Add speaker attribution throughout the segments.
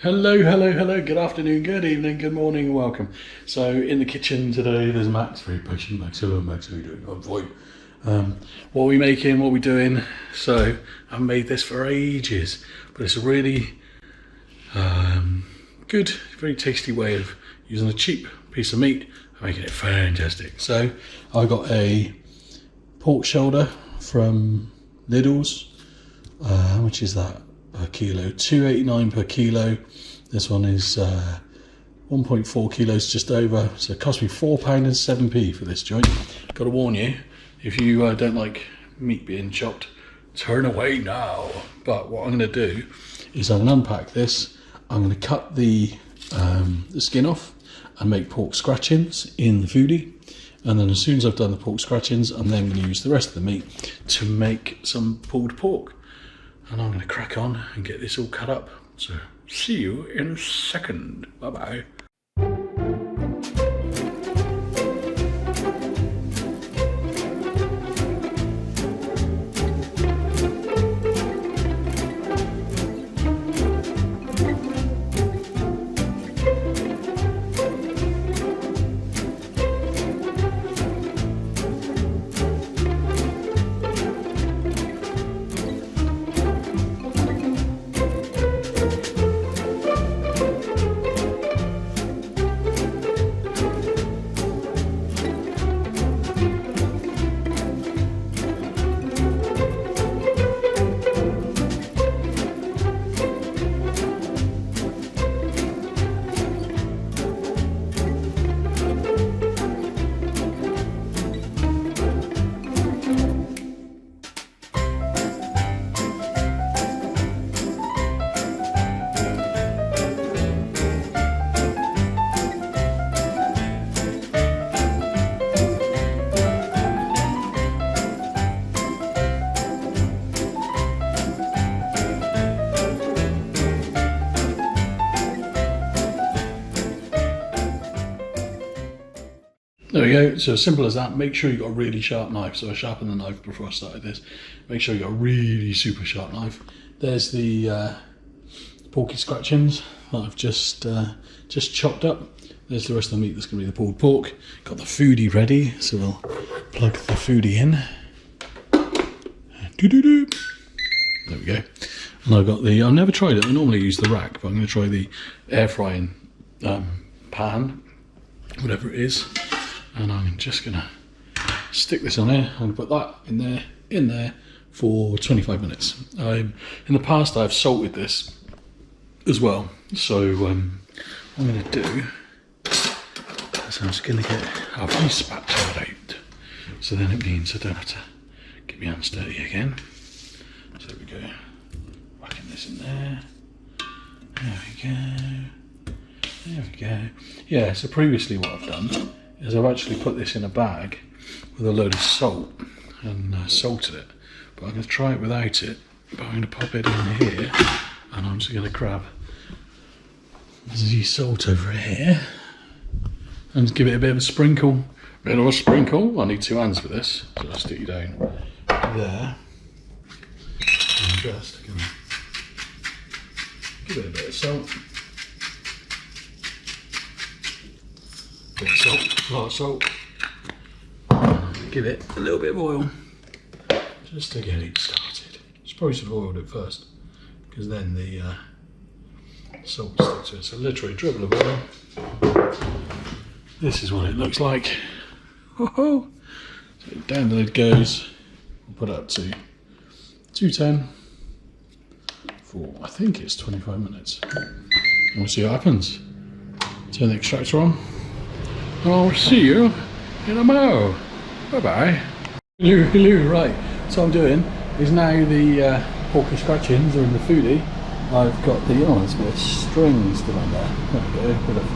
Speaker 1: Hello, hello, hello, good afternoon, good evening, good morning, welcome. So in the kitchen today, there's Max, very patient Max. Hello Max, how are you doing? I'm fine. What are we making, what are we doing? So I've made this for ages, but it's a really good, very tasty way of using a cheap piece of meat and making it fantastic. So I got a pork shoulder from Lidl's, which is that per kilo, £2.89 per kilo. This one is 1.4 kilos, just over, so it cost me £4.07 for this joint. Got to warn you, if you don't like meat being chopped, turn away now. But what I'm going to do is I'm going to unpack this, I'm going to cut the skin off and make pork scratchings in the Foodi, and then as soon as I've done the pork scratchings, I'm then going to use the rest of the meat to make some pulled pork. And I'm going to crack on and get this all cut up. So see you in a second. Bye bye. There we go, so as simple as that. Make sure you've got a really sharp knife. So I sharpened the knife before I started this. Make sure you've got a really super sharp knife. There's the porky scratchings that I've just chopped up. There's the rest of the meat that's going to be the pulled pork. Got the Foodi ready, so we'll plug the Foodi in. Doo-doo-doo. There we go. And I've got the, I've never tried it, I normally use the rack, but I'm going to try the air frying pan, whatever it is. And I'm just gonna stick this on here and put that in there for 25 minutes. In the past I've salted this as well. So what I'm gonna do is I'm just gonna get a wee spatula out. So then it means I don't have to get my hands dirty again. So there we go. Whacking this in there. There we go. There we go. Yeah, so previously what I've done is I've actually put this in a bag with a load of salt and salted it, but I'm going to try it without it. But I'm going to pop it in here and I'm just going to grab the salt over here and give it a bit of a sprinkle. Bit of a sprinkle. I need two hands for this, so I'll stick you down there and just give it a bit of salt. Bit of salt, a lot of salt. Give it a little bit of oil just to get it started. Probably should have oiled it first, because then the salt will stick to it. So literally a dribble of oil. This is what it looks like. So down the lid goes. We'll put it up to 210 for, I think it's 25 minutes. And we'll see what happens. Turn the extractor on. I'll see you in a mo. Bye bye. Hello, hello. Right, so what I'm doing is now the porky scratchings are in the Foodi. I've got the, oh, there's a bit of string still on there. There we go, a bit of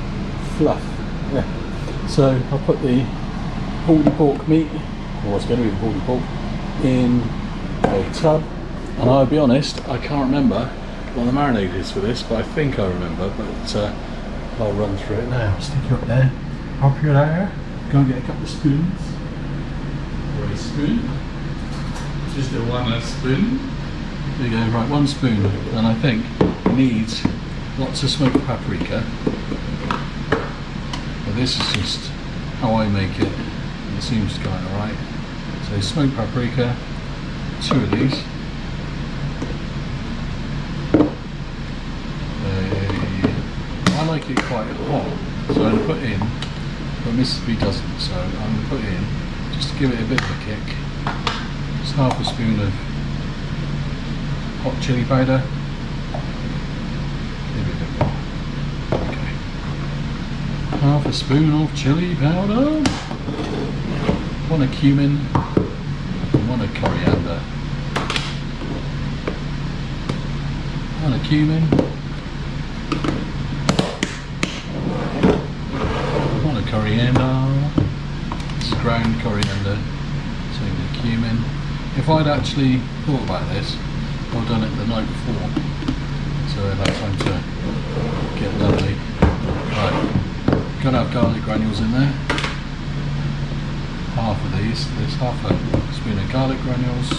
Speaker 1: fluff. Yeah. So I'll put the pulled pork meat, or what's going to be the pulled pork, in a tub. And I'll be honest, I can't remember what the marinade is for this, but I think I remember. But I'll run through it now. Stick you up there. Up your there. Go and get a couple of spoons. Or a spoon. Just a 1 spoon. There you go, right, 1 spoon. And I think it needs lots of smoked paprika. But this is just how I make it, and it seems kind of right. So smoked paprika, 2 of these. I like it quite hot, so I'm going to put in, but Mrs. B doesn't, so I'm going to put in, just to give it a bit of a kick, just half a spoon of hot chili powder. Maybe a bit more. Okay. Half a spoon of chili powder, 1 of cumin, and 1 of coriander. 1 of cumin, 1 of coriander. This is ground coriander, so the cumin. If I'd actually thought about this, I'd done it the night before, so I'd have time to get lovely. Right, gotta have garlic granules in there. Half of these. There's half a spoon of garlic granules,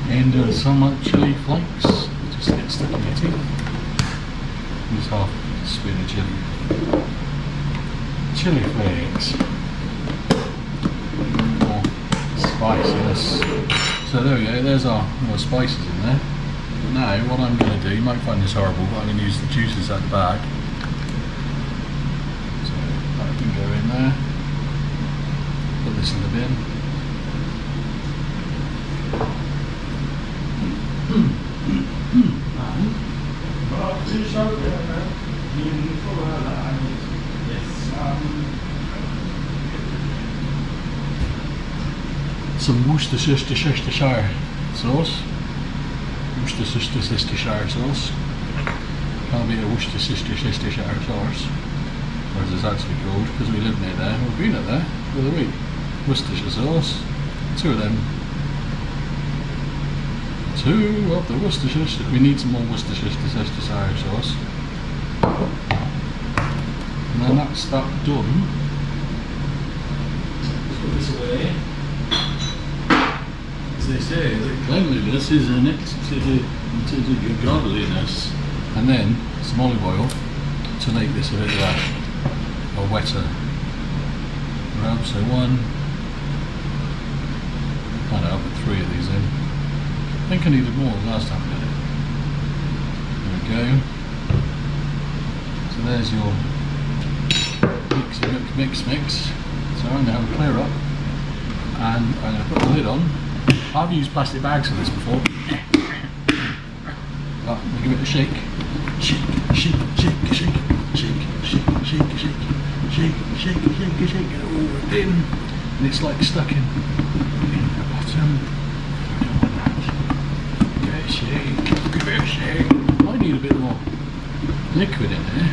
Speaker 1: and some chili flakes, just to get stuck in your teeth. There's half a spoon of chili flakes. More spiciness. So there we go, there's our spices in there. But now what I'm going to do, you might find this horrible, but I'm going to use the juices out the bag. So that can go in there. Put this in the bin. Some Worcestershire sauce. Worcestershire sauce. Can't be a Worcestershire sauce, whereas it's actually called, because we live near there. We've been at there for the week. Worcestershire sauce. 2 of them. 2 of the Worcestershire. We need some more Worcestershire sauce. And then that's that done. Let's put this away. As they say, that cleanliness is an to godliness. And then some olive oil to make this a bit of a wetter rub. So 1, I don't know, I'll put 3 of these in. I think I needed more last time I did it. There we go. So there's your mix. So I'm going to have a clear up, and I'm going to put the lid on. I've used plastic bags for this before. But we'll give it a shake. Shake. Get it all in. And it's like stuck in the bottom. Give it a shake. I need a bit more liquid in there,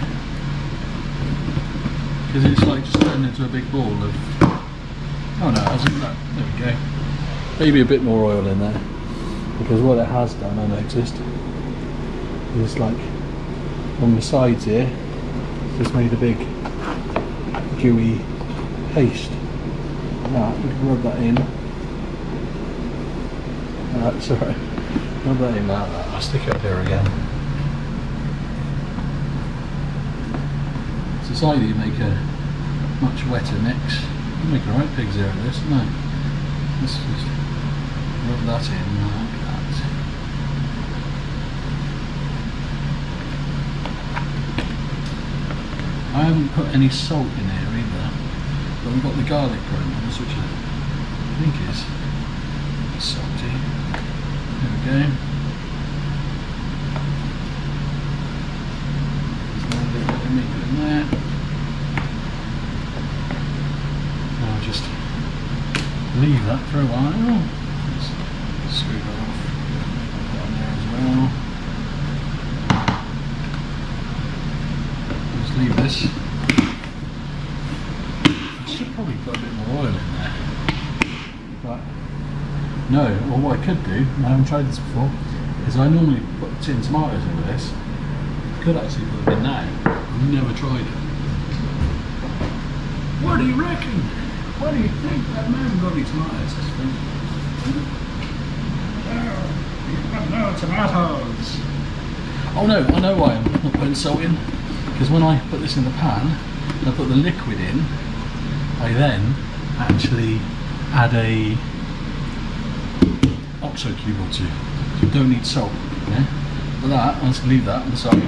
Speaker 1: because it's like just turned into a big ball of. Oh no, it hasn't. No, there we go. Maybe a bit more oil in there, because what it has done, I noticed, is like on the sides here, it's just made a big dewy paste. Now we can rub that in. That's alright. Rub that in like that. I'll stick it up here again. Society make a much wetter mix. You make the right pigs here at this, isn't it? Let's just rub that in like that. I haven't put any salt in here either, but we've got the garlic granules, which I think is salty. There we go. There's a little bit of meat in there. Now I'll just leave that for a while. Let's screw that off. Put that on there as well. Just leave this. I should probably put a bit more oil in there. But no, or what I could do, and I haven't tried this before, is I normally put tin tomatoes into this. I could actually put them in now. I've never tried it. What do you reckon? What do you think? That man got any tomatoes? No tomatoes. Oh no, I know why I'm not putting salt in. Because when I put this in the pan, and I put the liquid in, I then actually add a oxo cube or two. So you don't need salt. Okay? For that, I'm just going to leave that on the side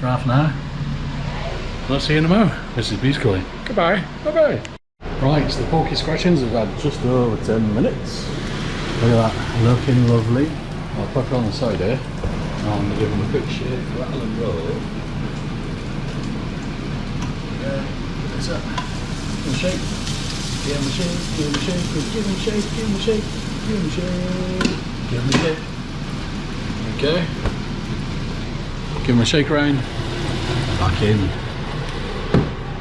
Speaker 1: for half an hour. I'll see you in a moment. This is Beast calling. Goodbye. Bye-bye. Right, so the porky scratchings have had just over 10 minutes. Look at that, looking lovely. I'll put it on the side here. I'm going to give them a quick shake, rattle and roll. Yeah, put this up. Give them a shake. Give them a shake, give them a shake, give them a shake, give them a shake, give them a shake, give them a shake. Okay. Give them a shake around. Back in.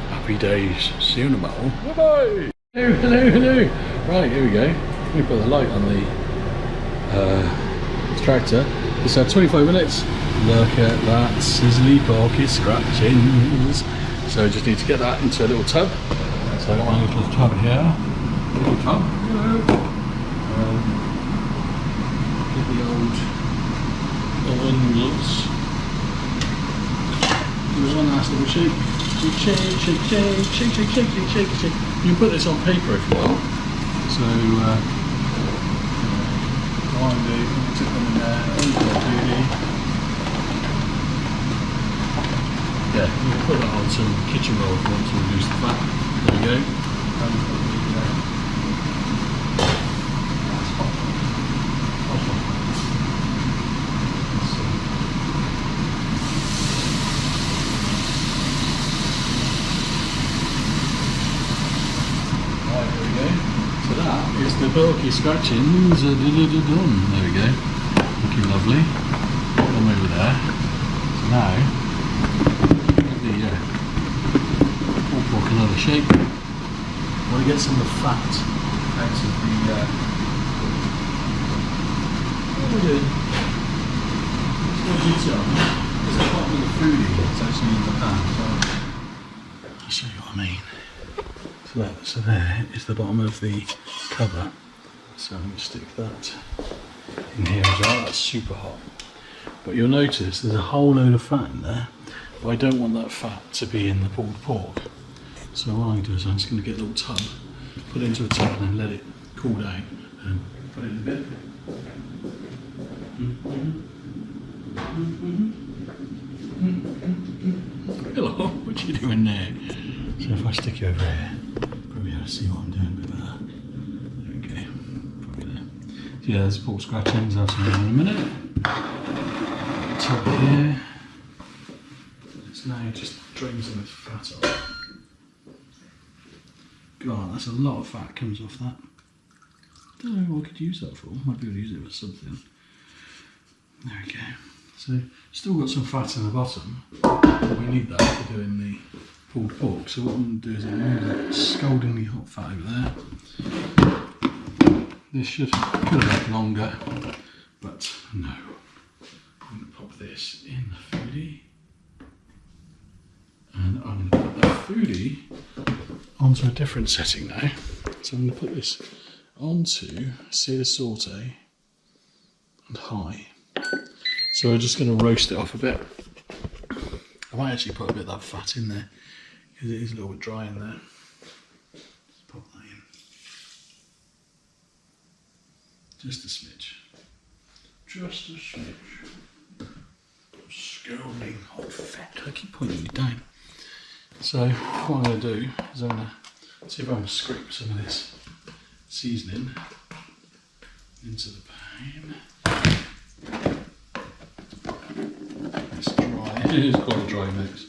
Speaker 1: Happy days. See you in a moment. Bye bye. Hello, hello, hello. Right, here we go. Let me put the light on the extractor. It's had 25 minutes. Look at that sizzly porky scratchings. So I just need to get that into a little tub. So I got my little tub here. Little tub. Get the old oven gloves. Give it one last little shake. Shake, shake, shake, shake, shake, shake, shake, shake, shake. You can put this on paper if you want. So, one do, tip them in there, yeah, you can put that on some kitchen roll if you want to reduce the fat. There we go. It's the bulky scratchings. There we go. Looking lovely. Come over there. So now, give the pulled pork another shake. I want to get some of the fat out of the. What are we doing? It's no detail. It's the bottom of the foodie. It's actually in the pan. So I'll show you what I mean. So there is the bottom of the cover. So I'm going to stick that in here as well. That's super hot. But you'll notice there's a whole load of fat in there. But I don't want that fat to be in the pulled pork. So what I'm going to do is I'm just going to get a little tub, put it into a tub and then let it cool down and put it in a bit. Hello, what are you doing there? So if I stick you over here, probably able to see what I'm doing a bit better. There we go, probably there. So yeah, there's pork scratchings, I'll see you in a minute. Top here. It's now just drain some of this fat off. God, that's a lot of fat comes off that. Don't know what I could use that for. Might be able to use it for something. There we go. So still got some fat in the bottom, but we need that for doing the pulled pork. So what I'm going to do is I'm going to move that scaldingly hot fat over there. This could have had longer, but no. I'm going to pop this in the foodie, and I'm going to put the foodie onto a different setting now. So I'm going to put this onto sear saute and high. So we're just going to roast it off a bit. I might actually put a bit of that fat in there because it is a little bit dry in there. Just pop that in. Just a smidge. Just a smidge. Scalding hot fat. I keep pointing you down. So what I'm going to do is I'm going to see if I can scrape some of this seasoning into the pan. It's dry. It is quite a dry mix.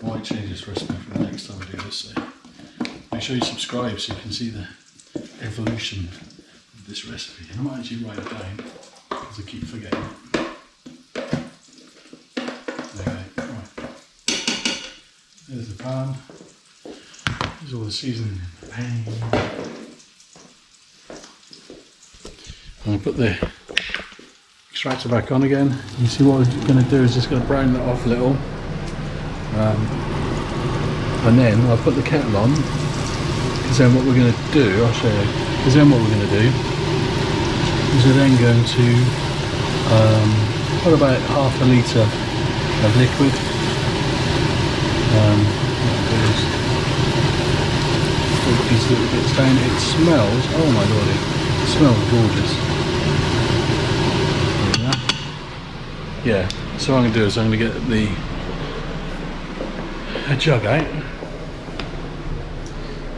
Speaker 1: I might change this recipe for the next time I do this. So make sure you subscribe so you can see the evolution of this recipe. And I might actually write it down because I keep forgetting it. Okay, right. There's the pan. There's all the seasoning in the pan. I'm going to put the extractor back on again. You see what we're going to do is just going to brown that off a little. And then I'll put the kettle on. Because then what we're going to do, I'll show you. Because then what we're going to do is we're then going to put about half a litre of liquid. Put these little bits down. It smells, oh my lordy, it smells gorgeous. Yeah, so what I'm going to do is I'm going to get a jug out.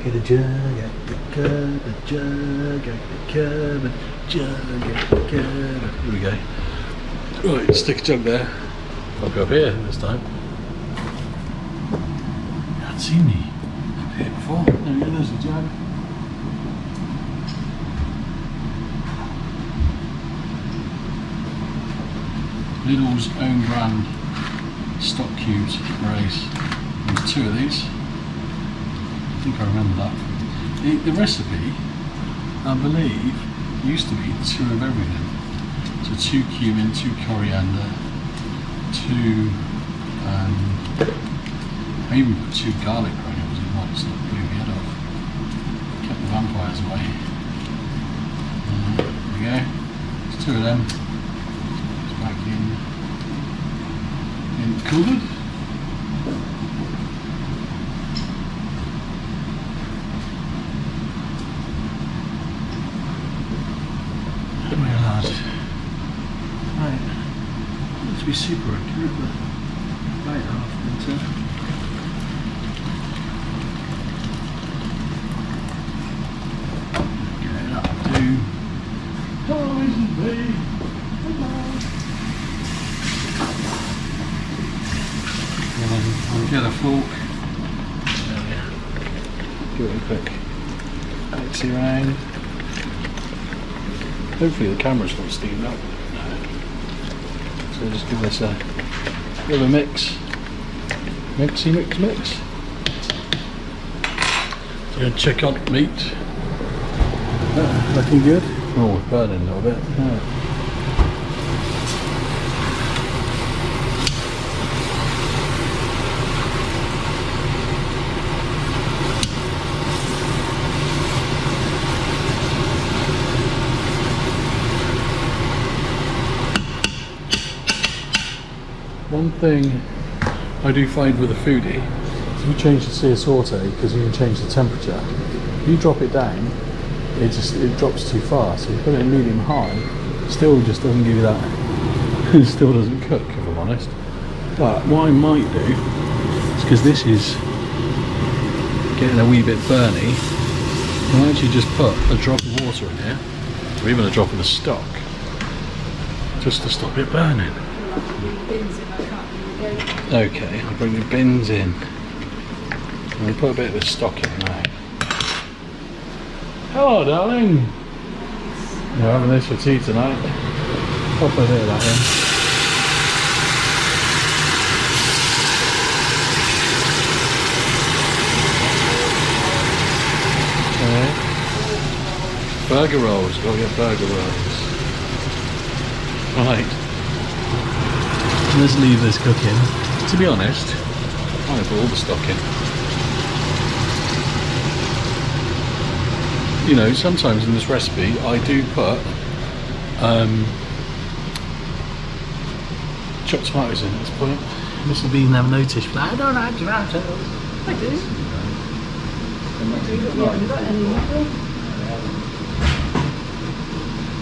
Speaker 1: Get a jug out the cupboard, a jug out the cupboard, jug out the cupboard. Here we go. Right, stick a jug there. I'll go up here this time. You haven't seen me up here before. There we go, there's the jug. Lidl's own brand stock cubes race. There's 2 of these. I think I remember that. The recipe, I believe, used to be 2 of everything. So 2 cumin, 2 coriander, 2 I even put 2 garlic granules in once that blew my head off. Kept the vampires away. There we go. There's 2 of them. Back in the cupboard. Come here, lad. Right, let's be super accurate, but right half into. Okay, that'll do. Hello, isn't me? I'll get a fork. Give it a quick axie round. Hopefully the camera's not steamed up. So we'll just give this a bit of a mix. Mix. So going to check on meat. Looking good. Oh, it's burning a little bit. Oh. One thing I do find with a foodie is if you change the sear saute, because you can change the temperature, if you drop it down, it drops too far. So you put it in medium high, still just doesn't give you that. It still doesn't cook, if I'm honest. But what I might do is, because this is getting a wee bit burny, I'll actually just put a drop of water in here, or even a drop of the stock, just to stop it burning. Okay, I'll bring the bins in. I'm going to put a bit of the stock in now. Hello, darling. We're having this for tea tonight. Pop a bit of that in. Okay. Burger rolls. Gotta get burger rolls. Right. Let's leave this cooking. To be honest, I'm going to put all the stock in. You know, sometimes in this recipe I do put chopped tomatoes in at this point. Mr. Bean never noticed, but I don't like tomatoes. I do.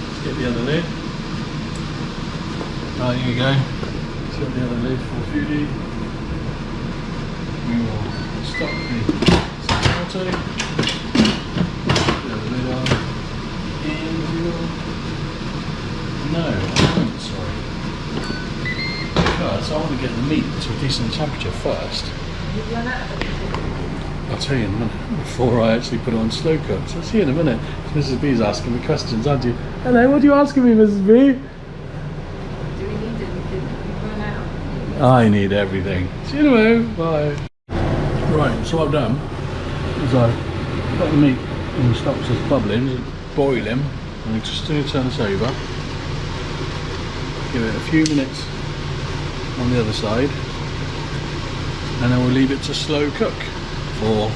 Speaker 1: Let's get the other lid. Right, here we go. Set the other lid for the foodie. We will stop the tomato. The other lid on. And we will. No, I won't, sorry. Because I want to get the meat to a decent temperature first. I'll tell you in a minute, before I actually put it on slow cook. So I'll see you in a minute. Mrs. B's asking me questions, aren't you? Hello, what are you asking me, Mrs. B? I need everything. See you in a minute. Bye. Right, so what I've done is I've got the meat in the stock just bubbling, just boiling. I'm just going to turn this over. Give it a few minutes on the other side. And then we'll leave it to slow cook for,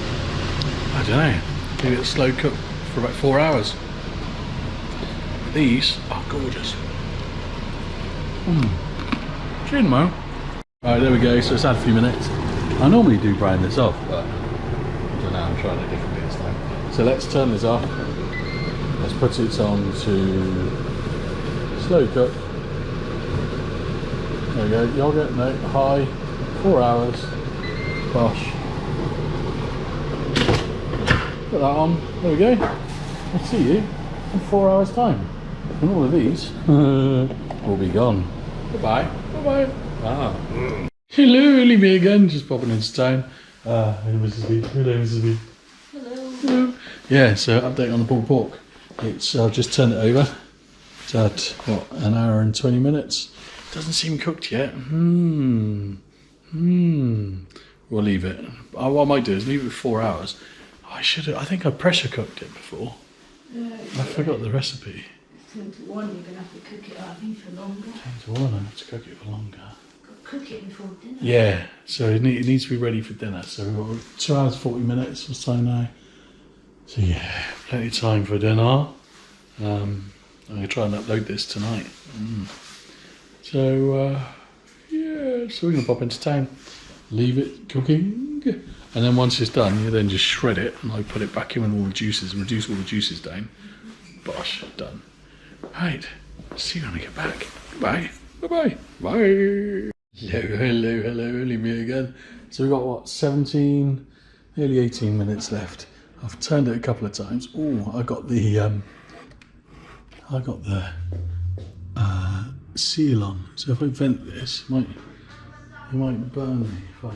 Speaker 1: I don't know, leave it to slow cook for about 4 hours. These are gorgeous. See you tomorrow. Alright, there we go. So it's had a few minutes. I normally do brown this off, but I don't know, I'm trying it differently this time. So let's turn this off. Let's put it on to slow cook. There we go. Yogurt, no, high, 4 hours. Bosh. Put that on. There we go. I'll see you in 4 hours time. And all of these will be gone. Bye-bye. Bye-bye. Ah. Hello, only me again. Just popping into town. Hello, Mrs. B. Hello, Mrs. B.
Speaker 2: Hello.
Speaker 1: Hello. Yeah, so update on the pulled pork. It's I've just turned it over. It's had what, an hour and 20 minutes. Doesn't seem cooked yet. We'll leave it. What I might do is leave it for 4 hours. I think I pressure cooked it before. I forgot the recipe.
Speaker 2: 10 to 1, you're going to have to cook it, I think, for longer.
Speaker 1: 10 to 1, I have to cook it for longer.
Speaker 2: Cook it before dinner.
Speaker 1: Yeah, so it needs to be ready for dinner. So we've got 2 hours 40 minutes. What's time now? So yeah, plenty of time for dinner. I'm going to try and upload this tonight. So yeah, so we're going to pop into town, leave it cooking, and then once it's done, you then just shred it and I put it back in with all the juices and reduce all the juices down. Bosh, done. Right, see you when I get back. Bye. Bye-bye. Bye. Hello, only me again. So we've got what, 17, nearly 18 minutes left. I've turned it a couple of times. Oh, I got the seal on. So if I vent this, it might burn me if I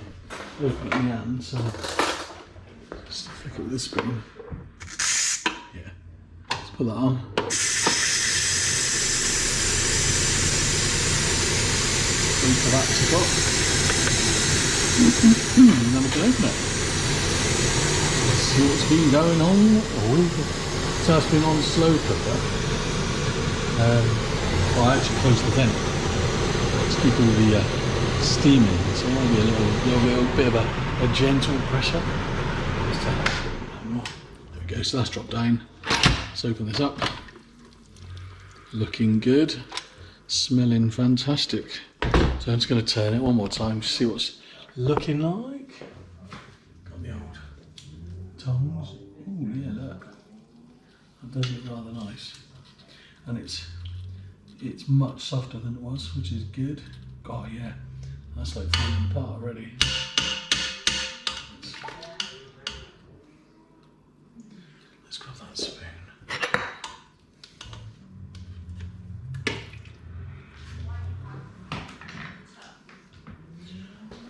Speaker 1: open it in the hand. So just flick it with the spoon. Yeah, let's put that on. Wait for that to cook. And then we can open it. Let's see what's been going on. So it's been on slow cooker. Well, I actually closed the vent to keep all the steam in, so it might be a little bit of a gentle pressure. Let's turn that a bit more. There we go, so that's dropped down. Let's open this up. Looking good, smelling fantastic. So I'm just going to turn it one more time to see what's looking like. Got the old tongs. Oh yeah, look. That does look rather nice. And it's much softer than it was, which is good. God, yeah, that's like falling apart already. Let's grab that spoon.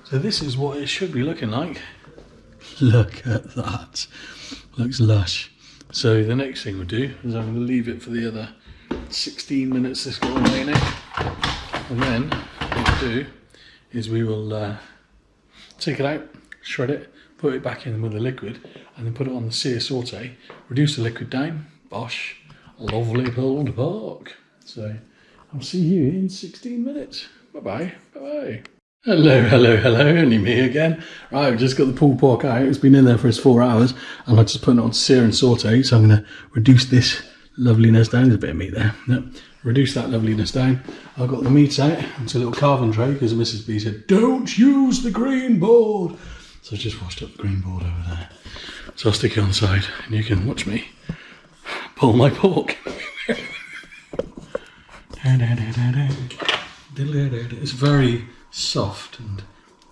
Speaker 1: So this is what it should be looking like. Look at that. Looks lush. So the next thing we'll do is I'm going to leave it for the other 16 minutes this got remaining. And then what we'll do is we will take it out, shred it, put it back in with the liquid, and then put it on the sear saute, reduce the liquid down. Bosh, lovely pulled pork. So I'll see you in 16 minutes. Bye-bye, bye-bye. Hello, only me again. Right, I've just got the pulled pork out. It's been in there for its 4 hours, and I'm just putting it on sear and saute, so I'm going to reduce this loveliness down. There's a bit of meat there. Yep. Reduce that loveliness down. I've got the meat out into a little carving tray because Mrs. B said, don't use the green board. So I've just washed up the green board over there. So I'll stick it on the side, and you can watch me pull my pork. It's very soft and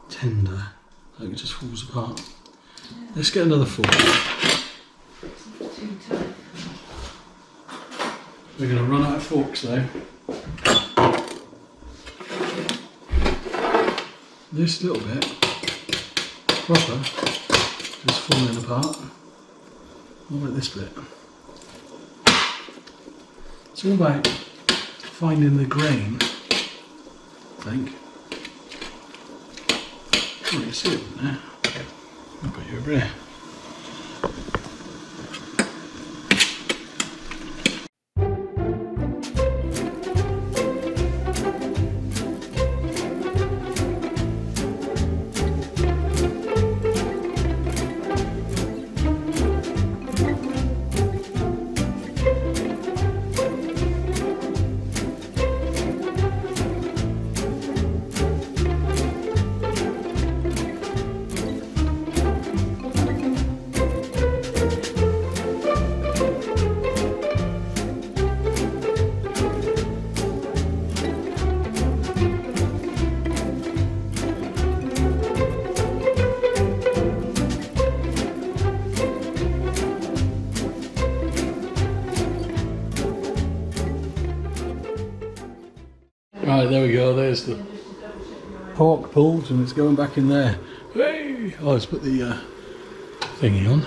Speaker 1: tender, like it just falls apart. Let's get another fork. We're going to run out of forks though. This little bit, proper, just falling apart. What about this bit? It's all about finding the grain, I think. Oh, you see it there? I've got you over here. go, there's the pork pulled and it's going back in there. Hey! Oh, let's put the thingy on.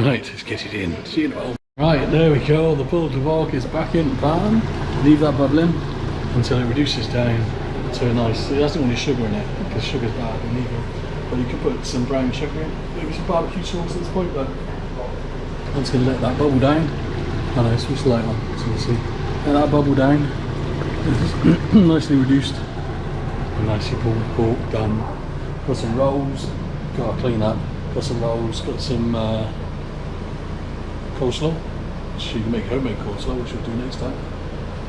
Speaker 1: Right, let's get it in. See you in a while. Right, there we go, the pulled pork is back in the pan. Leave that bubbling until it reduces down to a nice, it hasn't got any sugar in it because sugar's bad and evil. But you can put some brown sugar in, maybe some barbecue sauce at this point, but I'm just going to let that bubble down. I know, switch the light on so you can see. Let that bubble down. It's nicely reduced. And nicely pulled pork done. Got some rolls, got to clean up. Got some rolls, got some coleslaw. So you can make homemade coleslaw, which we'll do next time.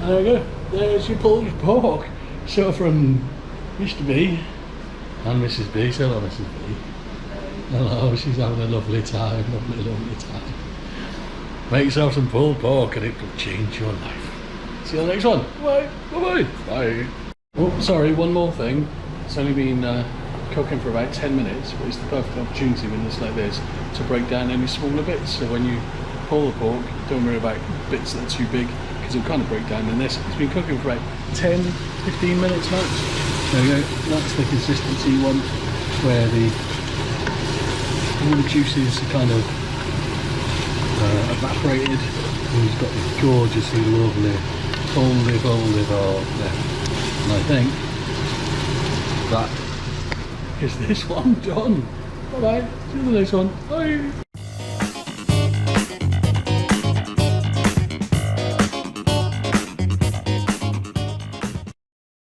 Speaker 1: And there we go. There's your pulled pork. So from Mr. B and Mrs. B. Say hello, Mrs. B. Hello, she's having a lovely time, lovely time. Make yourself some pulled pork and it will change your life. See you on the next one. Bye. Bye-bye. Bye. Oh, sorry, one more thing. It's only been cooking for about 10 minutes, but it's the perfect opportunity when it's like this to break down any smaller bits. So when you pull the pork, don't worry about bits that are too big because it'll kind of break down in this. It's been cooking for about 10, 15 minutes max. There we go. That's the consistency you want, where all the juices are kind of evaporated, and you've got this gorgeously lovely olive oil there. And I think that is this one done. Bye bye. See you in the next one. Bye.